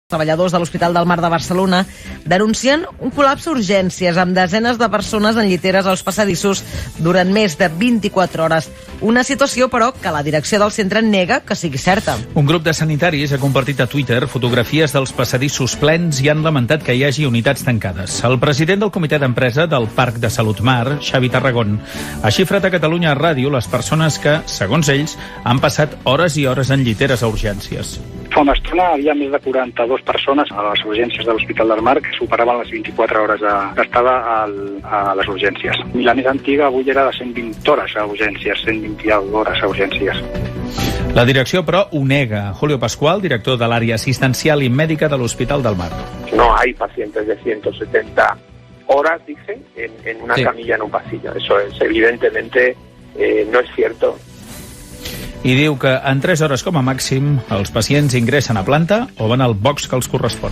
Treballadors de l'Hospital del Mar de Barcelona denuncien un col·lapse a urgències amb desenes de persones en lliteres als passadissos durant més de 24 hores. Una situació, però, que la direcció del centre nega que sigui certa. Un grup de sanitaris ha compartit a Twitter fotografies dels passadissos plens i han lamentat que hi hagi unitats tancades. El president del comitè d'empresa del Parc de Salut Mar, Xavi Tarragón, ha xifrat a Catalunya Ràdio les persones que, segons ells, han passat hores i hores en lliteres a urgències. Fa una estona hi havia més de 42 persones a les urgències de l'Hospital del Mar que superaven les 24 hores d'estada a les urgències. I la més antiga avui era de 120 hores a urgències, 120 hores a urgències. La direcció, però, ho nega. Julio Pascual, director de l'àrea assistencial i mèdica de l'Hospital del Mar. No hay pacientes de 170 horas, dice, en una camilla en un pasillo. Eso es, evidentemente, no es cierto. I diu que en 3 hores com a màxim els pacients ingressen a planta o van al box que els correspon.